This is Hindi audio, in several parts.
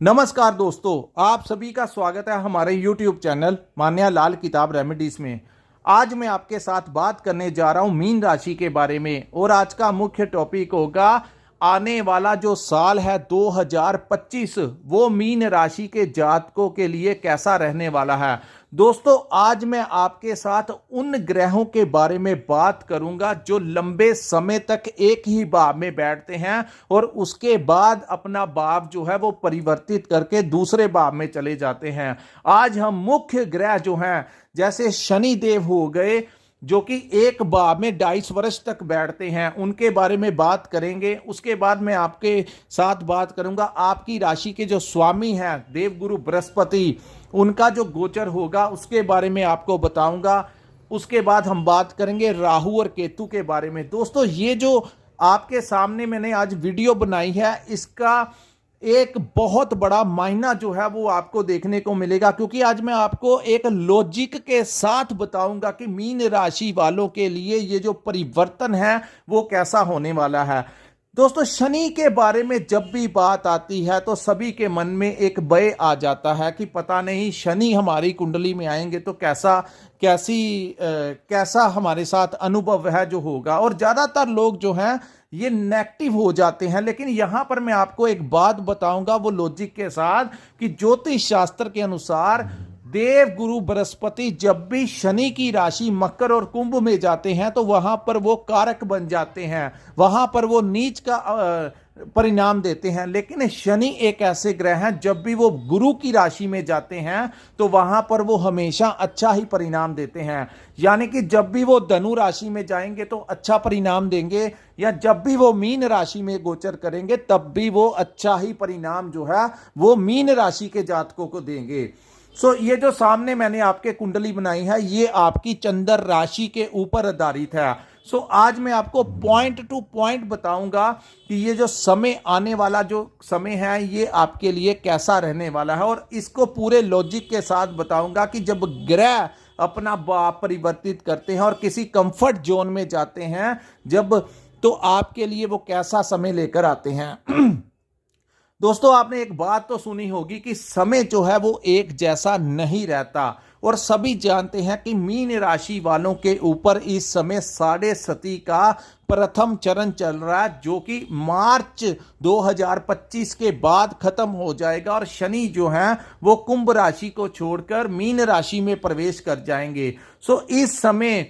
नमस्कार दोस्तों, आप सभी का स्वागत है हमारे YouTube चैनल मान्या लाल किताब रेमेडीज में। आज मैं आपके साथ बात करने जा रहा हूं मीन राशि के बारे में और आज का मुख्य टॉपिक होगा आने वाला जो साल है 2025 वो मीन राशि के जातकों के लिए कैसा रहने वाला है। दोस्तों, आज मैं आपके साथ उन ग्रहों के बारे में बात करूंगा जो लंबे समय तक एक ही भाव में बैठते हैं और उसके बाद अपना भाव जो है वो परिवर्तित करके दूसरे भाव में चले जाते हैं। आज हम मुख्य ग्रह जो हैं जैसे शनि देव हो गए जो कि एक भाव में 2.5 वर्ष तक बैठते हैं, उनके बारे में बात करेंगे। उसके बाद मैं आपके साथ बात करूंगा आपकी राशि के जो स्वामी हैं देवगुरु बृहस्पति, उनका जो गोचर होगा उसके बारे में आपको बताऊंगा। उसके बाद हम बात करेंगे राहु और केतु के बारे में। दोस्तों, ये जो आपके सामने मैंने आज वीडियो बनाई है इसका एक बहुत बड़ा मायना जो है वो आपको देखने को मिलेगा, क्योंकि आज मैं आपको एक लॉजिक के साथ बताऊंगा कि मीन राशि वालों के लिए ये जो परिवर्तन है वो कैसा होने वाला है। दोस्तों, शनि के बारे में जब भी बात आती है तो सभी के मन में एक भय आ जाता है कि पता नहीं शनि हमारी कुंडली में आएंगे तो कैसा हमारे साथ अनुभव है जो होगा, और ज्यादातर लोग जो हैं ये नेगेटिव हो जाते हैं। लेकिन यहां पर मैं आपको एक बात बताऊंगा वो लॉजिक के साथ कि ज्योतिष शास्त्र के अनुसार देव गुरु बृहस्पति जब भी शनि की राशि मकर और कुंभ में जाते हैं तो वहां पर वो कारक बन जाते हैं, वहां पर वो नीच का परिणाम देते हैं। लेकिन शनि एक ऐसे ग्रह हैं जब भी वो गुरु की राशि में जाते हैं तो वहां पर वो हमेशा अच्छा ही परिणाम देते हैं। यानी कि जब भी वो धनु राशि में जाएंगे तो अच्छा परिणाम देंगे, या जब भी वो मीन राशि में गोचर करेंगे तब भी वो अच्छा ही परिणाम जो है वो मीन राशि के जातकों को देंगे। ये जो सामने मैंने आपके कुंडली बनाई है ये आपकी चंद्र राशि के ऊपर आधारित है। आज मैं आपको पॉइंट टू पॉइंट बताऊंगा कि ये जो समय आने वाला जो समय है ये आपके लिए कैसा रहने वाला है, और इसको पूरे लॉजिक के साथ बताऊंगा कि जब ग्रह अपना भाव परिवर्तित करते हैं और किसी कंफर्ट जोन में जाते हैं जब, तो आपके लिए वो कैसा समय लेकर आते हैं। दोस्तों, आपने एक बात तो सुनी होगी कि समय जो है वो एक जैसा नहीं रहता, और सभी जानते हैं कि मीन राशि वालों के ऊपर इस समय साढ़े सती का प्रथम चरण चल रहा है जो कि मार्च 2025 के बाद खत्म हो जाएगा, और शनि जो है वो कुंभ राशि को छोड़कर मीन राशि में प्रवेश कर जाएंगे। इस समय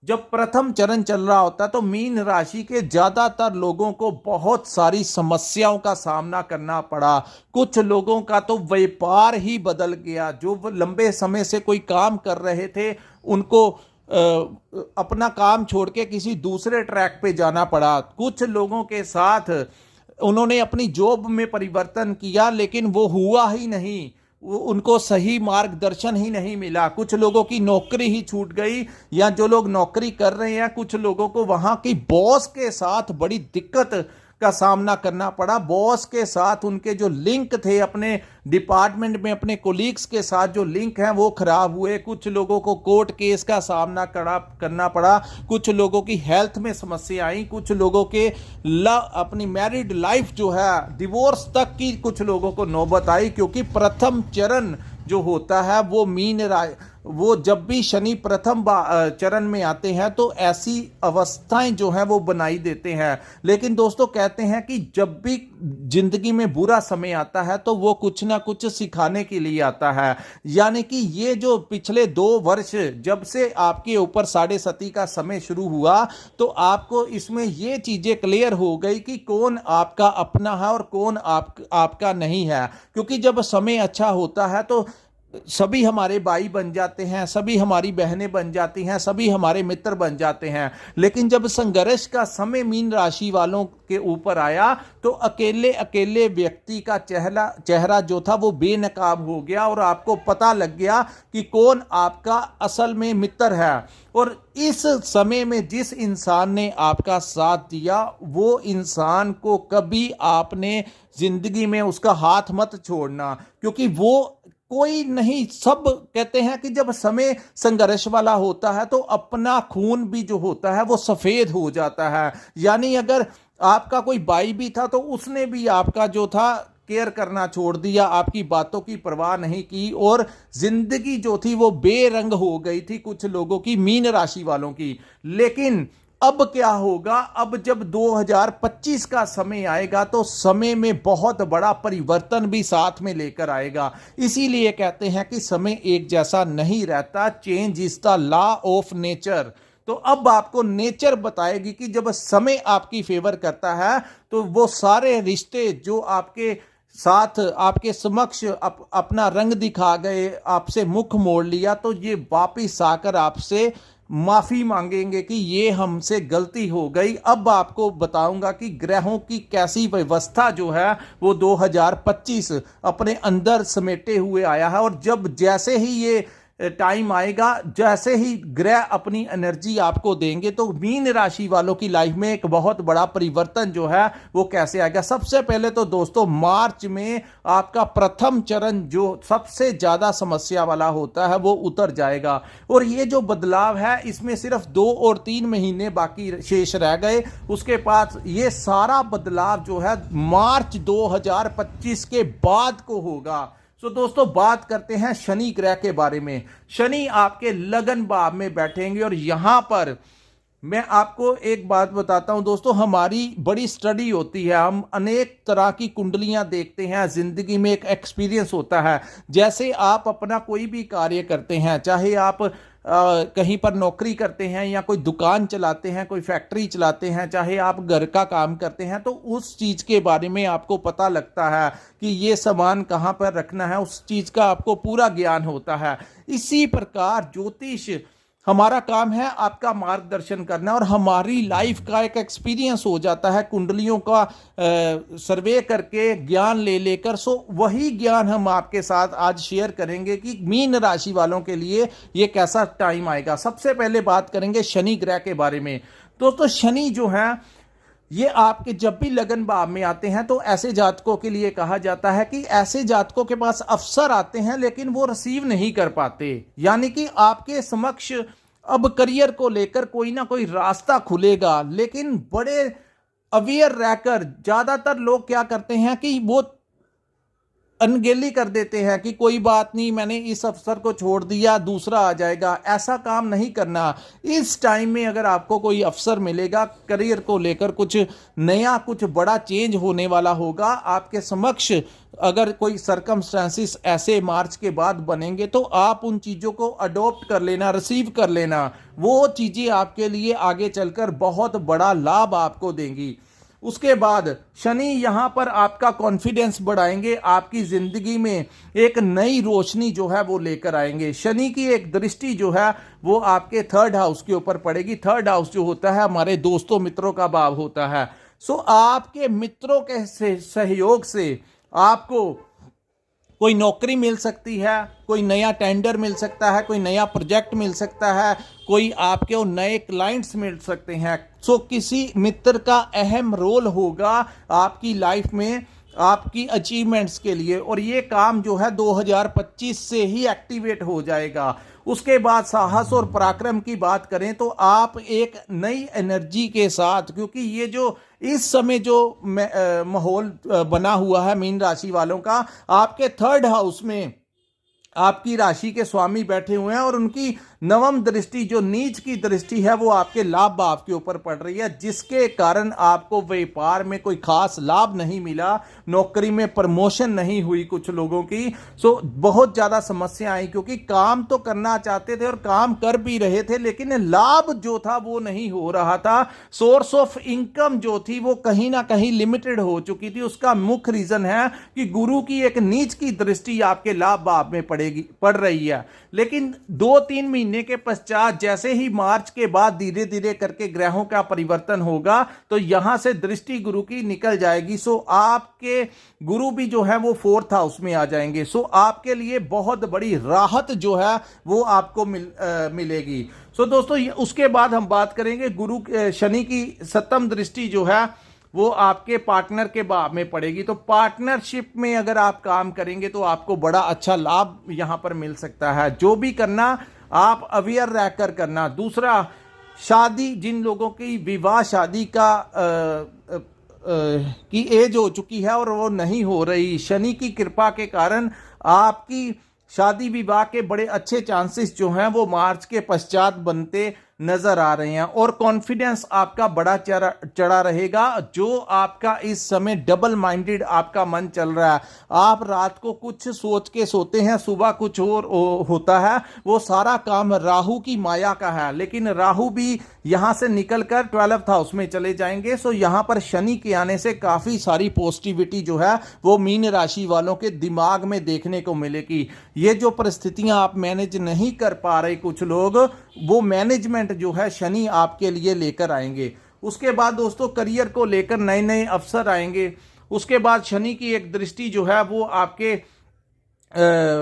जब प्रथम चरण चल रहा होता है तो मीन राशि के ज्यादातर लोगों को बहुत सारी समस्याओं का सामना करना पड़ा। कुछ लोगों का तो व्यापार ही बदल गया, जो लंबे समय से कोई काम कर रहे थे उनको अपना काम छोड़ के किसी दूसरे ट्रैक पे जाना पड़ा। कुछ लोगों के साथ उन्होंने अपनी जॉब में परिवर्तन किया लेकिन वो हुआ ही नहीं, उनको सही मार्गदर्शन ही नहीं मिला। कुछ लोगों की नौकरी ही छूट गई, या जो लोग नौकरी कर रहे हैं कुछ लोगों को वहां की बॉस के साथ बड़ी दिक्कत का सामना करना पड़ा। बॉस के साथ उनके जो लिंक थे अपने डिपार्टमेंट में अपने कोलीग्स के साथ जो लिंक हैं वो खराब हुए। कुछ लोगों को कोर्ट केस का सामना करना पड़ा, कुछ लोगों की हेल्थ में समस्या आई, कुछ लोगों के अपनी मैरिड लाइफ जो है डिवोर्स तक की कुछ लोगों को नौबत आई, क्योंकि प्रथम चरण जो होता है वो जब भी शनि प्रथम चरण में आते हैं तो ऐसी अवस्थाएं जो हैं वो बनाई देते हैं। लेकिन दोस्तों, कहते हैं कि जब भी जिंदगी में बुरा समय आता है तो वो कुछ ना कुछ सिखाने के लिए आता है। यानी कि ये जो पिछले 2 वर्ष जब से आपके ऊपर साढ़े सती का समय शुरू हुआ तो आपको इसमें ये चीजें क्लियर हो गई कि कौन आपका अपना है और कौन आपका नहीं है। क्योंकि जब समय अच्छा होता है तो सभी हमारे भाई बन जाते हैं, सभी हमारी बहनें बन जाती हैं, सभी हमारे मित्र बन जाते हैं। लेकिन जब संघर्ष का समय मीन राशि वालों के ऊपर आया तो अकेले अकेले व्यक्ति का चेहरा जो था वो बेनकाब हो गया, और आपको पता लग गया कि कौन आपका असल में मित्र है। और इस समय में जिस इंसान ने आपका साथ दिया वो इंसान को कभी आपने जिंदगी में उसका हाथ मत छोड़ना, क्योंकि वो कोई नहीं। सब कहते हैं कि जब समय संघर्ष वाला होता है तो अपना खून भी जो होता है वो सफेद हो जाता है। यानी अगर आपका कोई भाई भी था तो उसने भी आपका जो था केयर करना छोड़ दिया, आपकी बातों की परवाह नहीं की और जिंदगी जो थी वो बेरंग हो गई थी कुछ लोगों की, मीन राशि वालों की। लेकिन अब क्या होगा, अब जब 2025 का समय आएगा तो समय में बहुत बड़ा परिवर्तन भी साथ में लेकर आएगा। इसीलिए कहते हैं कि समय एक जैसा नहीं रहता, change is the law of nature. तो अब आपको नेचर बताएगी कि जब समय आपकी फेवर करता है तो वो सारे रिश्ते जो आपके साथ आपके समक्ष अपना रंग दिखा गए, आपसे मुख मोड़ लिया, तो ये वापिस आकर आपसे माफी मांगेंगे कि ये हमसे गलती हो गई। अब आपको बताऊंगा कि ग्रहों की कैसी व्यवस्था जो है वो 2025 अपने अंदर समेटे हुए आया है। और जब जैसे ही ये टाइम आएगा, जैसे ही ग्रह अपनी एनर्जी आपको देंगे, तो मीन राशि वालों की लाइफ में एक बहुत बड़ा परिवर्तन जो है वो कैसे आएगा। सबसे पहले तो दोस्तों मार्च में आपका प्रथम चरण जो सबसे ज्यादा समस्या वाला होता है वो उतर जाएगा। और ये जो बदलाव है इसमें सिर्फ 2 और 3 महीने बाकी शेष रह गए, उसके बाद ये सारा बदलाव जो है मार्च 2025 के बाद को होगा। तो दोस्तों बात करते हैं शनि ग्रह के बारे में। शनि आपके लगन भाव में बैठेंगे और यहां पर मैं आपको एक बात बताता हूं दोस्तों, हमारी बड़ी स्टडी होती है, हम अनेक तरह की कुंडलियां देखते हैं, जिंदगी में एक एक्सपीरियंस होता है। जैसे आप अपना कोई भी कार्य करते हैं, चाहे आप कहीं पर नौकरी करते हैं या कोई दुकान चलाते हैं, कोई फैक्ट्री चलाते हैं, चाहे आप घर का काम करते हैं, तो उस चीज़ के बारे में आपको पता लगता है कि ये सामान कहाँ पर रखना है, उस चीज़ का आपको पूरा ज्ञान होता है। इसी प्रकार ज्योतिष हमारा काम है आपका मार्गदर्शन करना, और हमारी लाइफ का एक एक्सपीरियंस हो जाता है कुंडलियों का सर्वे करके, ज्ञान ले लेकर। सो वही ज्ञान हम आपके साथ आज शेयर करेंगे कि मीन राशि वालों के लिए ये कैसा टाइम आएगा। सबसे पहले बात करेंगे शनि ग्रह के बारे में। दोस्तों शनि जो है ये आपके जब भी लगन भाव में आते हैं तो ऐसे जातकों के लिए कहा जाता है कि ऐसे जातकों के पास अवसर आते हैं लेकिन वो रिसीव नहीं कर पाते। यानी कि आपके समक्ष अब करियर को लेकर कोई ना कोई रास्ता खुलेगा, लेकिन बड़े अवेयर रहकर ज्यादातर लोग क्या करते हैं कि वो अनगेली कर देते हैं कि कोई बात नहीं, मैंने इस अफसर को छोड़ दिया, दूसरा आ जाएगा। ऐसा काम नहीं करना। इस टाइम में अगर आपको कोई अफसर मिलेगा, करियर को लेकर कुछ नया, कुछ बड़ा चेंज होने वाला होगा आपके समक्ष, अगर कोई सर्कमस्टेंसेस ऐसे मार्च के बाद बनेंगे तो आप उन चीज़ों को अडॉप्ट कर लेना, रिसीव कर लेना। वो चीज़ें आपके लिए आगे चलकर बहुत बड़ा लाभ आपको देंगी। उसके बाद शनि यहां पर आपका कॉन्फिडेंस बढ़ाएंगे, आपकी जिंदगी में एक नई रोशनी जो है वो लेकर आएंगे। शनि की एक दृष्टि जो है वो आपके 3rd हाउस के ऊपर पड़ेगी। 3rd हाउस जो होता है हमारे दोस्तों मित्रों का भाव होता है। सो आपके मित्रों के सहयोग से आपको कोई नौकरी मिल सकती है, कोई नया टेंडर मिल सकता है, कोई नया प्रोजेक्ट मिल सकता है, कोई आपके नए क्लाइंट्स मिल सकते हैं। सो किसी मित्र का अहम रोल होगा आपकी लाइफ में, आपकी अचीवमेंट्स के लिए, और ये काम जो है 2025 से ही एक्टिवेट हो जाएगा। उसके बाद साहस और पराक्रम की बात करें तो आप एक नई एनर्जी के साथ, क्योंकि ये जो इस समय जो माहौल बना हुआ है मीन राशि वालों का, आपके 3rd हाउस में आपकी राशि के स्वामी बैठे हुए हैं और उनकी नवम दृष्टि जो नीच की दृष्टि है वो आपके लाभ भाव के ऊपर पड़ रही है, जिसके कारण आपको व्यापार में कोई खास लाभ नहीं मिला, नौकरी में प्रमोशन नहीं हुई कुछ लोगों की। सो बहुत ज्यादा समस्या आई, क्योंकि काम तो करना चाहते थे और काम कर भी रहे थे, लेकिन लाभ जो था वो नहीं हो रहा था। सोर्स ऑफ इनकम जो थी वो कहीं ना कहीं लिमिटेड हो चुकी थी। उसका मुख्य रीजन है कि गुरु की एक नीच की दृष्टि आपके लाभ भाव में पड़ रही है। लेकिन 2-3 महीने के पश्चात जैसे ही मार्च के बाद धीरे धीरे करके ग्रहों का परिवर्तन होगा तो यहां से दृष्टि गुरु की निकल जाएगी। सो आपके गुरु भी जो है वो 4th हाउस में आ जाएंगे। सो आपके लिए बहुत बड़ी राहत जो है वो आपको मिलेगी। सो दोस्तों उसके बाद हम बात करेंगे गुरु शनि की 7th दृष्टि जो है वो आपके पार्टनर के भाव में पड़ेगी। तो पार्टनरशिप में अगर आप काम करेंगे तो आपको बड़ा अच्छा लाभ यहां पर मिल सकता है। जो भी करना आप अवेयर रहकर करना। दूसरा, शादी, जिन लोगों की विवाह शादी का की एज हो चुकी है और वो नहीं हो रही। शनि की कृपा के कारण आपकी शादी विवाह के बड़े अच्छे चांसेस जो हैं वो मार्च के पश्चात बनते नजर आ रहे हैं और कॉन्फिडेंस आपका बड़ा चढ़ा रहेगा। जो आपका इस समय डबल माइंडेड आपका मन चल रहा है, आप रात को कुछ सोच के सोते हैं, सुबह कुछ और होता है, वो सारा काम राहु की माया का है। लेकिन राहु भी यहां से निकलकर 12th हाउस में चले जाएंगे। सो यहां पर शनि के आने से काफी सारी पॉजिटिविटी जो है वो मीन राशि वालों के दिमाग में देखने को मिलेगी। ये जो परिस्थितियां आप मैनेज नहीं कर पा रहे कुछ लोग, वो मैनेजमेंट जो है शनि आपके लिए लेकर आएंगे। उसके बाद दोस्तों करियर को लेकर नए नए अवसर आएंगे। उसके बाद शनि की एक दृष्टि जो है वो आपके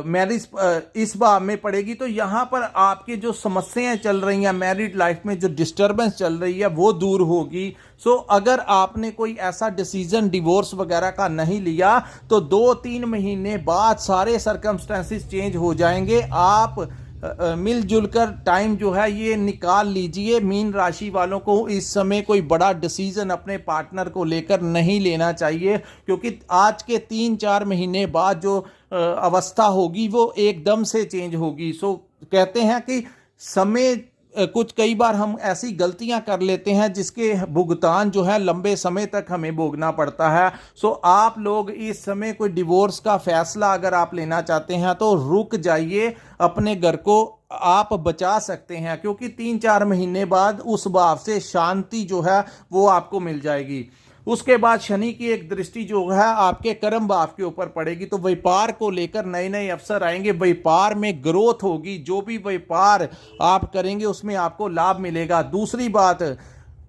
मैरिज इस भाव में पड़ेगी, तो यहां पर आपकी जो समस्याएं चल रही हैं, मैरिड लाइफ में जो डिस्टर्बेंस चल रही है वो दूर होगी। सो अगर आपने कोई ऐसा डिसीजन डिवोर्स वगैरह का नहीं लिया तो 2-3 महीने बाद सारे सर्कमस्टेंसेस चेंज हो जाएंगे। आप मिलजुल कर टाइम जो है ये निकाल लीजिए। मीन राशि वालों को इस समय कोई बड़ा डिसीजन अपने पार्टनर को लेकर नहीं लेना चाहिए, क्योंकि आज के 3-4 महीने बाद जो अवस्था होगी वो एकदम से चेंज होगी। सो कहते हैं कि समय कुछ कई बार हम ऐसी गलतियां कर लेते हैं जिसके भुगतान जो है लंबे समय तक हमें भोगना पड़ता है। सो आप लोग इस समय कोई डिवोर्स का फैसला अगर आप लेना चाहते हैं तो रुक जाइए, अपने घर को आप बचा सकते हैं, क्योंकि 3-4 महीने बाद उस भाव से शांति जो है वो आपको मिल जाएगी। उसके बाद शनि की एक दृष्टि जो है आपके कर्म भाव के ऊपर पड़ेगी, तो व्यापार को लेकर नए नए अवसर आएंगे, व्यापार में ग्रोथ होगी। जो भी व्यापार आप करेंगे उसमें आपको लाभ मिलेगा। दूसरी बात,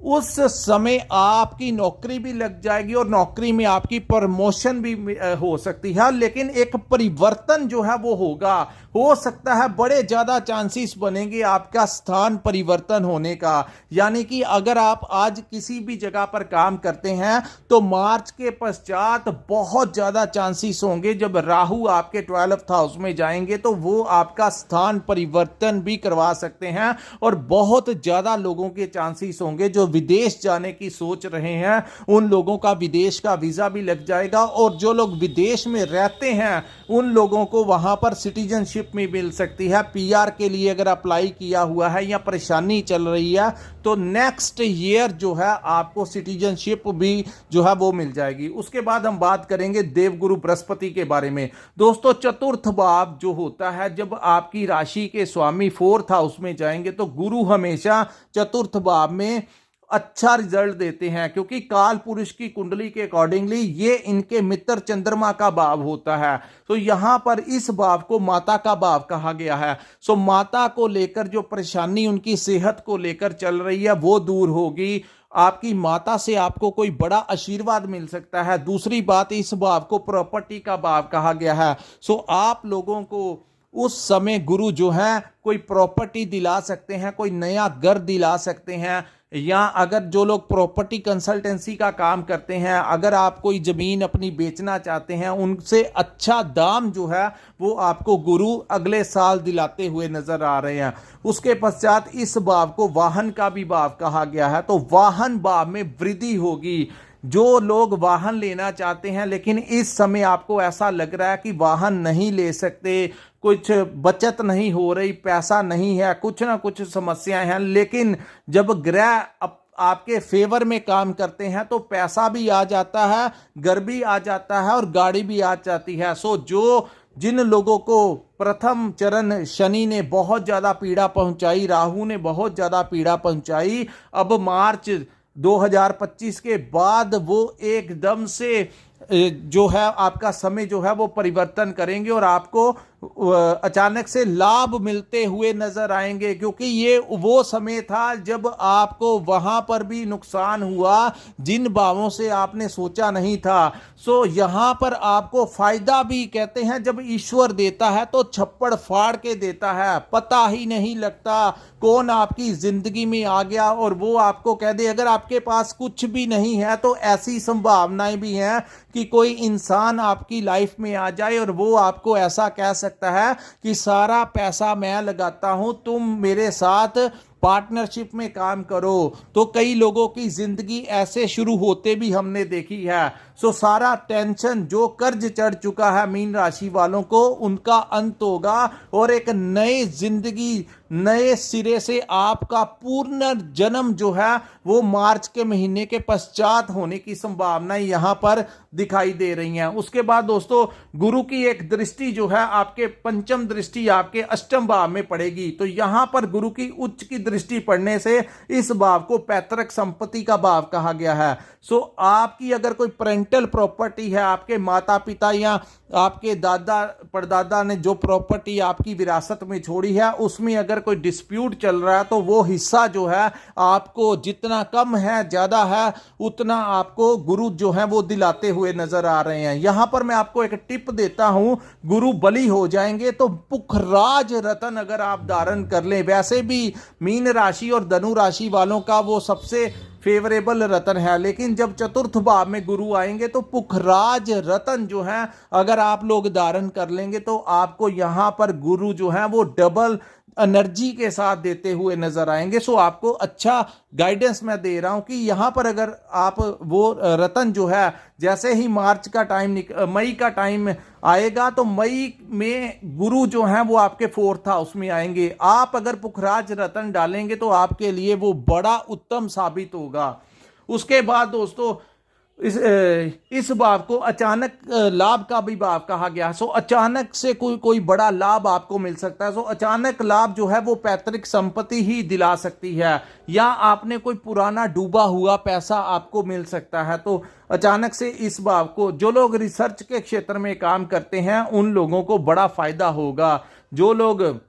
उस समय आपकी नौकरी भी लग जाएगी और नौकरी में आपकी प्रमोशन भी हो सकती है, लेकिन एक परिवर्तन जो है वो होगा। हो सकता है बड़े ज्यादा चांसेस बनेंगे आपका स्थान परिवर्तन होने का। यानी कि अगर आप आज किसी भी जगह पर काम करते हैं तो मार्च के पश्चात बहुत ज्यादा चांसेस होंगे, जब राहु आपके 12th हाउस में जाएंगे तो वो आपका स्थान परिवर्तन भी करवा सकते हैं। और बहुत ज्यादा लोगों के चांसेस होंगे जो विदेश जाने की सोच रहे हैं, उन लोगों का विदेश का वीजा भी लग जाएगा। और जो लोग विदेश में रहते हैं उन लोगों को वहां पर सिटीजनशिप में मिल सकती है। पीआर के लिए अगर अप्लाई किया हुआ है या परेशानी चल रही है तो नेक्स्ट ईयर जो है आपको सिटीजनशिप भी जो है वो मिल जाएगी। उसके बाद हम बात करेंगे देवगुरु बृहस्पति के बारे में। दोस्तों चतुर्थ भाव जो होता है, जब आपकी राशि के स्वामी 4th हाउस में जाएंगे तो गुरु हमेशा चतुर्थ भाव में अच्छा रिजल्ट देते हैं, क्योंकि काल पुरुष की कुंडली के अकॉर्डिंगली ये इनके मित्र चंद्रमा का भाव होता है। तो यहां पर इस भाव को माता का भाव कहा गया है। सो माता को लेकर जो परेशानी उनकी सेहत को लेकर चल रही है वो दूर होगी। आपकी माता से आपको कोई बड़ा आशीर्वाद मिल सकता है। दूसरी बात, इस भाव को प्रॉपर्टी का भाव कहा गया है। सो आप लोगों को उस समय गुरु जो है कोई प्रॉपर्टी दिला सकते हैं, कोई नया घर दिला सकते हैं, या अगर जो लोग प्रॉपर्टी कंसल्टेंसी का काम करते हैं, अगर आप कोई जमीन अपनी बेचना चाहते हैं, उनसे अच्छा दाम जो है वो आपको गुरु अगले साल दिलाते हुए नजर आ रहे हैं। उसके पश्चात इस भाव को वाहन का भी भाव कहा गया है, तो वाहन भाव में वृद्धि होगी। जो लोग वाहन लेना चाहते हैं लेकिन इस समय आपको ऐसा लग रहा है कि वाहन नहीं ले सकते, कुछ बचत नहीं हो रही, पैसा नहीं है, कुछ ना कुछ समस्याएं हैं, लेकिन जब ग्रह आपके फेवर में काम करते हैं तो पैसा भी आ जाता है, घर भी आ जाता है और गाड़ी भी आ जाती है। सो जिन लोगों को प्रथम चरण शनि ने बहुत ज्यादा पीड़ा पहुंचाई, राहु ने बहुत ज्यादा पीड़ा पहुंचाई, अब मार्च 2025 के बाद वो एकदम से जो है आपका समय जो है वो परिवर्तन करेंगे और आपको अचानक से लाभ मिलते हुए नजर आएंगे, क्योंकि ये वो समय था जब आपको वहां पर भी नुकसान हुआ जिन भावों से आपने सोचा नहीं था। सो यहां पर आपको फायदा भी, कहते हैं जब ईश्वर देता है तो छप्पड़ फाड़ के देता है, पता ही नहीं लगता कौन आपकी जिंदगी में आ गया और वो आपको कह दे। अगर आपके पास कुछ भी नहीं है तो ऐसी संभावनाएं भी हैं कि कोई इंसान आपकी लाइफ में आ जाए और वो आपको ऐसा कह सकता है कि सारा पैसा मैं लगाता हूं, तुम मेरे साथ पार्टनरशिप में काम करो, तो कई लोगों की जिंदगी ऐसे शुरू होते भी हमने देखी है। सो सारा टेंशन जो कर्ज चढ़ चुका है मीन राशि वालों को, उनका अंत होगा और एक नई जिंदगी, नए सिरे से आपका पूर्ण जन्म जो है वो मार्च के महीने के पश्चात होने की संभावनाएं यहां पर दिखाई दे रही हैं। उसके बाद दोस्तों गुरु की एक दृष्टि जो है आपके पंचम दृष्टि आपके अष्टम भाव में पड़ेगी। तो यहां पर गुरु की उच्च की दृष्टि पड़ने से इस भाव को पैतृक संपत्ति का भाव कहा गया है। सो आपकी अगर कोई पेरेंटल प्रॉपर्टी है, आपके माता पिता या आपके दादा परदादा ने जो प्रॉपर्टी आपकी विरासत में छोड़ी है, उसमें अगर कोई डिस्प्यूट चल रहा है तो वो हिस्सा जो है आपको जितना कम है ज्यादा है उतना आपको गुरु जो है वो दिलाते हुए नजर आ रहे हैं। यहां पर मैं आपको एक टिप देता हूं, गुरु बली हो जाएंगे तो पुखराज रतन अगर आप धारण कर लें, वैसे भी मीन राशि और धनु राशि वालों का वो सबसे फेवरेबल रतन है, लेकिन जब चतुर्थ भाव में गुरु आएंगे तो पुखराज रतन जो है अगर आप लोग धारण कर लेंगे तो आपको यहां पर गुरु जो है वो डबल एनर्जी के साथ देते हुए नजर आएंगे। सो आपको अच्छा गाइडेंस मैं दे रहा हूं कि यहां पर अगर आप वो रतन जो है जैसे ही मार्च का टाइम मई का टाइम आएगा तो मई में गुरु जो है वो आपके फोर्थ हाउस में आएंगे। आप अगर पुखराज रतन डालेंगे तो आपके लिए वो बड़ा उत्तम साबित होगा। उसके बाद दोस्तों इस भाव को अचानक लाभ का भी भाव कहा गया। सो अचानक से कोई बड़ा लाभ आपको मिल सकता है। सो अचानक लाभ जो है वो पैतृक संपत्ति ही दिला सकती है, या आपने कोई पुराना डूबा हुआ पैसा आपको मिल सकता है। तो अचानक से इस भाव को जो लोग रिसर्च के क्षेत्र में काम करते हैं उन लोगों को बड़ा फायदा होगा। जो लोग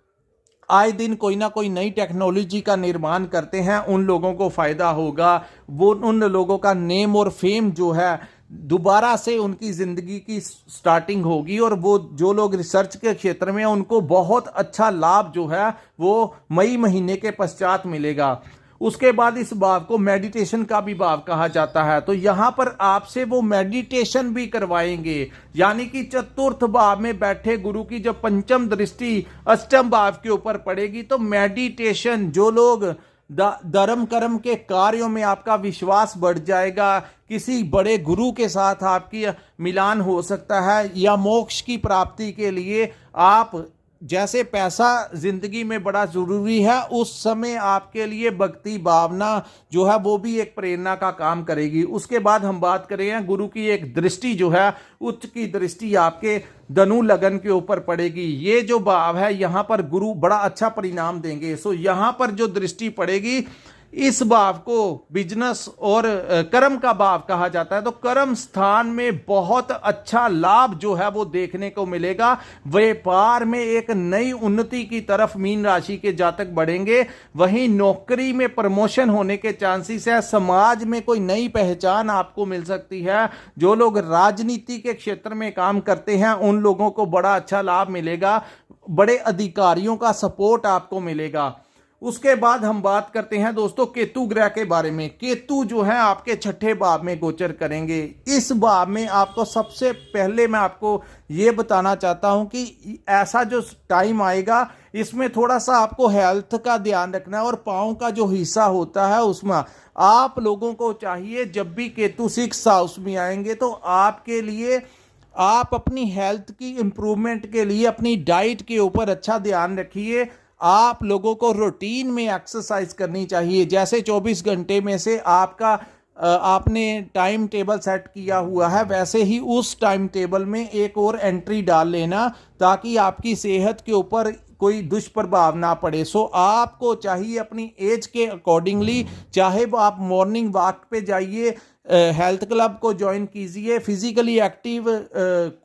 आए दिन कोई ना कोई नई टेक्नोलॉजी का निर्माण करते हैं उन लोगों को फायदा होगा। वो उन लोगों का नेम और फेम जो है दोबारा से उनकी जिंदगी की स्टार्टिंग होगी, और वो जो लोग रिसर्च के क्षेत्र में उनको बहुत अच्छा लाभ जो है वो मई महीने के पश्चात मिलेगा। उसके बाद इस भाव को मेडिटेशन का भी भाव कहा जाता है। तो यहां पर आपसे वो मेडिटेशन भी करवाएंगे, यानी कि चतुर्थ भाव में बैठे गुरु की जब पंचम दृष्टि अष्टम भाव के ऊपर पड़ेगी तो मेडिटेशन, जो लोग धर्म कर्म के कार्यों में आपका विश्वास बढ़ जाएगा, किसी बड़े गुरु के साथ आपकी मिलान हो सकता है, या मोक्ष की प्राप्ति के लिए आप जैसे पैसा जिंदगी में बड़ा जरूरी है उस समय आपके लिए भक्ति भावना जो है वो भी एक प्रेरणा का काम करेगी। उसके बाद हम बात करें गुरु की एक दृष्टि जो है उच्च की दृष्टि आपके धनु लगन के ऊपर पड़ेगी। ये जो भाव है यहाँ पर गुरु बड़ा अच्छा परिणाम देंगे। सो यहाँ पर जो दृष्टि पड़ेगी इस भाव को बिजनेस और कर्म का भाव कहा जाता है। तो कर्म स्थान में बहुत अच्छा लाभ जो है वो देखने को मिलेगा। व्यापार में एक नई उन्नति की तरफ मीन राशि के जातक बढ़ेंगे। वहीं नौकरी में प्रमोशन होने के चांसेस है। समाज में कोई नई पहचान आपको मिल सकती है। जो लोग राजनीति के क्षेत्र में काम करते हैं उन लोगों को बड़ा अच्छा लाभ मिलेगा। बड़े अधिकारियों का सपोर्ट आपको मिलेगा। उसके बाद हम बात करते हैं दोस्तों केतु ग्रह के बारे में। केतु जो है आपके छठे भाव में गोचर करेंगे। इस भाव में आपको सबसे पहले मैं आपको ये बताना चाहता हूं कि ऐसा जो टाइम आएगा इसमें थोड़ा सा आपको हेल्थ का ध्यान रखना है, और पाँव का जो हिस्सा होता है उसमें आप लोगों को चाहिए जब भी केतु 6 हाउस में आएंगे तो आपके लिए आप अपनी हेल्थ की इंप्रूवमेंट के लिए अपनी डाइट के ऊपर अच्छा ध्यान रखिए। आप लोगों को रूटीन में एक्सरसाइज करनी चाहिए। जैसे 24 घंटे में से आपने टाइम टेबल सेट किया हुआ है वैसे ही उस टाइम टेबल में एक और एंट्री डाल लेना ताकि आपकी सेहत के ऊपर कोई दुष्प्रभाव ना पड़े। सो आपको चाहिए अपनी एज के अकॉर्डिंगली, चाहे वो आप मॉर्निंग वॉक पे जाइए, हेल्थ क्लब को ज्वाइन कीजिए, फिजिकली एक्टिव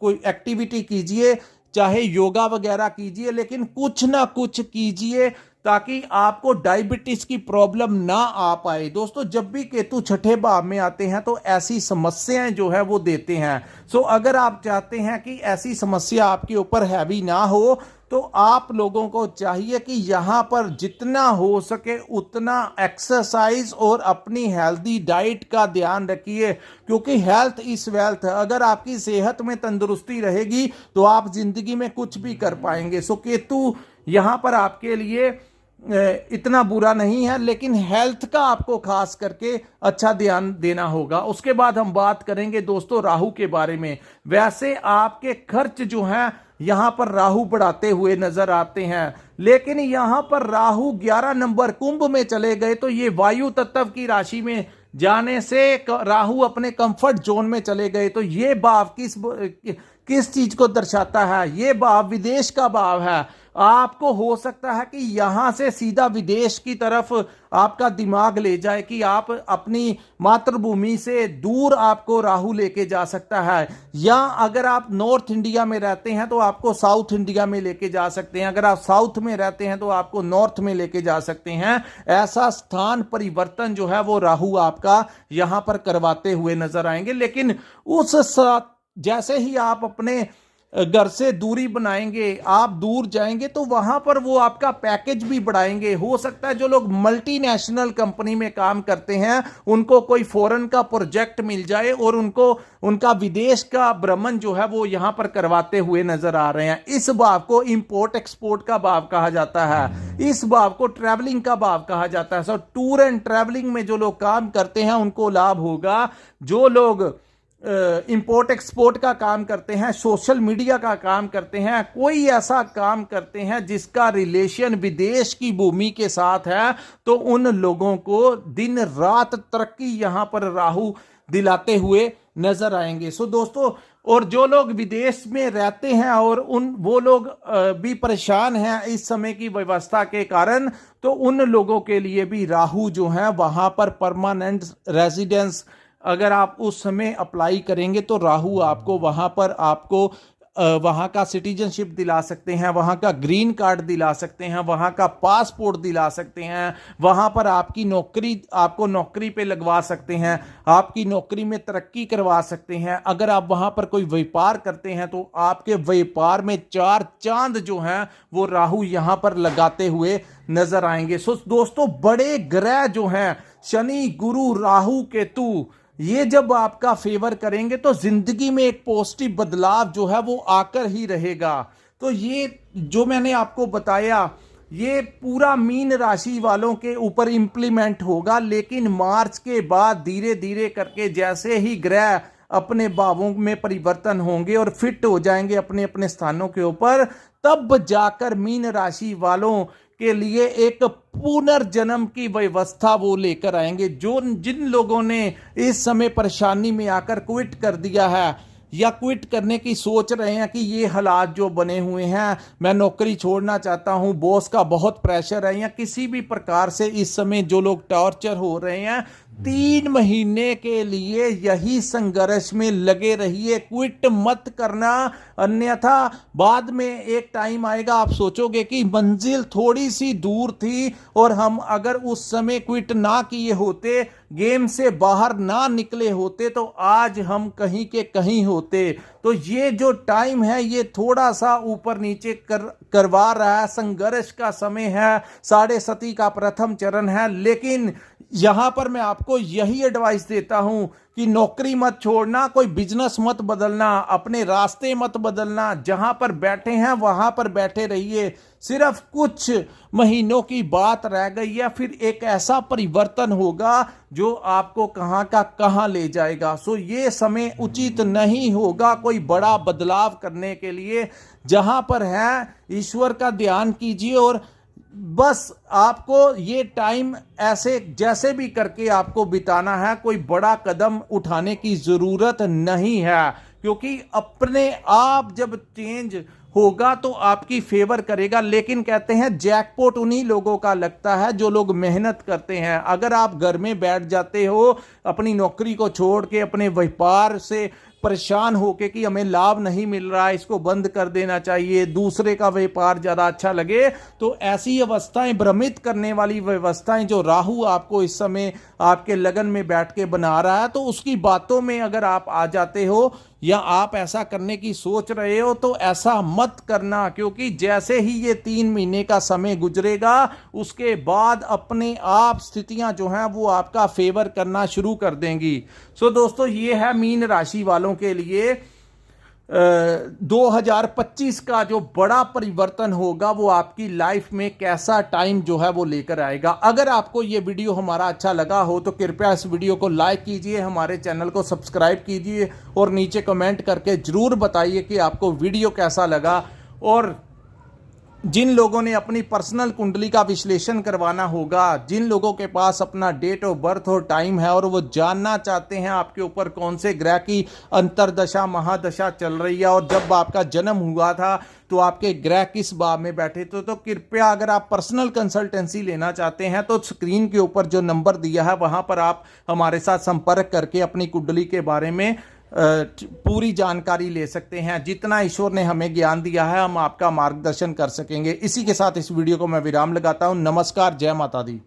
कोई एक्टिविटी कीजिए, चाहे योगा वगैरह कीजिए, लेकिन कुछ ना कुछ कीजिए ताकि आपको डायबिटीज की प्रॉब्लम ना आ पाए। दोस्तों जब भी केतु छठे भाव में आते हैं तो ऐसी समस्याएं जो है वो देते हैं। सो अगर आप चाहते हैं कि ऐसी समस्या आपके ऊपर हैवी ना हो तो आप लोगों को चाहिए कि यहाँ पर जितना हो सके उतना एक्सरसाइज और अपनी हेल्दी डाइट का ध्यान रखिए, क्योंकि हेल्थ इज वेल्थ। अगर आपकी सेहत में तंदुरुस्ती रहेगी तो आप जिंदगी में कुछ भी कर पाएंगे। सो केतु यहाँ पर आपके लिए इतना बुरा नहीं है, लेकिन हेल्थ का आपको खास करके अच्छा ध्यान देना होगा। उसके बाद हम बात करेंगे दोस्तों राहु के बारे में। वैसे आपके खर्च जो हैं यहां पर राहु बढ़ाते हुए नजर आते हैं, लेकिन यहां पर राहु 11 नंबर कुंभ में चले गए, तो ये वायु तत्व की राशि में जाने से राहु अपने कंफर्ट जोन में चले गए। तो ये भाव किस चीज को दर्शाता है? ये भाव विदेश का भाव है। आपको हो सकता है कि यहां से सीधा विदेश की तरफ आपका दिमाग ले जाए कि आप अपनी मातृभूमि से दूर आपको राहु लेके जा सकता है, या अगर आप नॉर्थ इंडिया में रहते हैं तो आपको साउथ इंडिया में लेके जा सकते हैं, अगर आप साउथ में रहते हैं तो आपको नॉर्थ में लेके जा सकते हैं। ऐसा स्थान परिवर्तन जो है वो राहु आपका यहां पर करवाते हुए नजर आएंगे। लेकिन जैसे ही आप अपने घर से दूरी बनाएंगे, आप दूर जाएंगे, तो वहां पर वो आपका पैकेज भी बढ़ाएंगे। हो सकता है जो लोग मल्टीनेशनल कंपनी में काम करते हैं उनको कोई फॉरेन का प्रोजेक्ट मिल जाए और उनको उनका विदेश का भ्रमण जो है वो यहां पर करवाते हुए नजर आ रहे हैं। इस भाव को इंपोर्ट एक्सपोर्ट का भाव कहा जाता है, इस भाव को ट्रैवलिंग का भाव कहा जाता है। सो टूर एंड ट्रैवलिंग में जो लोग काम करते हैं उनको लाभ होगा। जो लोग इंपोर्ट एक्सपोर्ट का काम करते हैं, सोशल मीडिया का काम करते हैं, कोई ऐसा काम करते हैं जिसका रिलेशन विदेश की भूमि के साथ है, तो उन लोगों को दिन रात तरक्की यहां पर राहु दिलाते हुए नजर आएंगे। सो दोस्तों, और जो लोग विदेश में रहते हैं और वो लोग भी परेशान हैं इस समय की व्यवस्था के कारण, तो उन लोगों के लिए भी राहु जो है वहां पर परमानेंट रेजिडेंस अगर आप उस समय अप्लाई करेंगे तो राहु आपको वहां पर आपको वहां का सिटीजनशिप दिला सकते हैं, वहां का ग्रीन कार्ड दिला सकते हैं, वहां का पासपोर्ट दिला सकते हैं, वहां पर आपकी नौकरी आपको नौकरी पे लगवा सकते हैं, आपकी नौकरी में तरक्की करवा सकते हैं। अगर आप वहां पर कोई व्यापार करते हैं तो आपके व्यापार में 4 चांद जो हैं वो राहु यहां पर लगाते हुए नजर आएंगे। सो दोस्तों, बड़े ग्रह जो हैं शनि, गुरु, राहु, केतु, ये जब आपका फेवर करेंगे तो जिंदगी में एक पॉजिटिव बदलाव जो है वो आकर ही रहेगा। तो ये जो मैंने आपको बताया ये पूरा मीन राशि वालों के ऊपर इंप्लीमेंट होगा, लेकिन मार्च के बाद धीरे धीरे करके जैसे ही ग्रह अपने भावों में परिवर्तन होंगे और फिट हो जाएंगे अपने अपने स्थानों के ऊपर, तब जाकर मीन राशि वालों के लिए एक पुनर्जन्म की व्यवस्था वो लेकर आएंगे। जिन लोगों ने इस समय परेशानी में आकर क्विट कर दिया है या क्विट करने की सोच रहे हैं कि ये हालात जो बने हुए हैं, मैं नौकरी छोड़ना चाहता हूं, बॉस का बहुत प्रेशर है, या किसी भी प्रकार से इस समय जो लोग टॉर्चर हो रहे हैं, 3 महीने के लिए यही संघर्ष में लगे रहिए, क्विट मत करना। अन्यथा बाद में एक टाइम आएगा आप सोचोगे कि मंजिल थोड़ी सी दूर थी और हम अगर उस समय क्विट ना किए होते, गेम से बाहर ना निकले होते, तो आज हम कहीं के कहीं होते। तो ये जो टाइम है ये थोड़ा सा ऊपर नीचे करवा रहा है, संघर्ष का समय है, 7.5 का प्रथम चरण है। लेकिन यहां पर मैं आपको यही एडवाइस देता हूं कि नौकरी मत छोड़ना, कोई बिजनेस मत बदलना, अपने रास्ते मत बदलना, जहां पर बैठे हैं वहां पर बैठे रहिए। सिर्फ कुछ महीनों की बात रह गई है, फिर एक ऐसा परिवर्तन होगा जो आपको कहां का कहां ले जाएगा। सो ये समय उचित नहीं होगा कोई बड़ा बदलाव करने के लिए। जहां पर है ईश्वर का ध्यान कीजिए और बस आपको ये टाइम ऐसे जैसे भी करके आपको बिताना है, कोई बड़ा कदम उठाने की जरूरत नहीं है, क्योंकि अपने आप जब चेंज होगा तो आपकी फेवर करेगा। लेकिन कहते हैं जैकपॉट उन्हीं लोगों का लगता है जो लोग मेहनत करते हैं। अगर आप घर में बैठ जाते हो अपनी नौकरी को छोड़ के, अपने व्यापार से परेशान होके कि हमें लाभ नहीं मिल रहा है, इसको बंद कर देना चाहिए, दूसरे का व्यापार ज़्यादा अच्छा लगे, तो ऐसी अवस्थाएं, भ्रमित करने वाली व्यवस्थाएं जो राहु आपको इस समय आपके लगन में बैठ के बना रहा है, तो उसकी बातों में अगर आप आ जाते हो या आप ऐसा करने की सोच रहे हो तो ऐसा मत करना, क्योंकि जैसे ही ये 3 महीने का समय गुजरेगा उसके बाद अपने आप स्थितियां जो हैं वो आपका फेवर करना शुरू कर देंगी। सो दोस्तों, ये है मीन राशि वालों के लिए 2025 का जो बड़ा परिवर्तन होगा वो आपकी लाइफ में कैसा टाइम जो है वो लेकर आएगा। अगर आपको ये वीडियो हमारा अच्छा लगा हो तो कृपया इस वीडियो को लाइक कीजिए, हमारे चैनल को सब्सक्राइब कीजिए और नीचे कमेंट करके ज़रूर बताइए कि आपको वीडियो कैसा लगा। और जिन लोगों ने अपनी पर्सनल कुंडली का विश्लेषण करवाना होगा, जिन लोगों के पास अपना डेट ऑफ बर्थ और टाइम है और वो जानना चाहते हैं आपके ऊपर कौन से ग्रह की अंतरदशा महादशा चल रही है और जब आपका जन्म हुआ था तो आपके ग्रह किस भाव में बैठे थे, तो कृपया अगर आप पर्सनल कंसल्टेंसी लेना चाहते हैं तो स्क्रीन के ऊपर जो नंबर दिया है वहां पर आप हमारे साथ संपर्क करके अपनी कुंडली के बारे में पूरी जानकारी ले सकते हैं। जितना ईश्वर ने हमें ज्ञान दिया है हम आपका मार्गदर्शन कर सकेंगे। इसी के साथ इस वीडियो को मैं विराम लगाता हूं। नमस्कार, जय माता दी।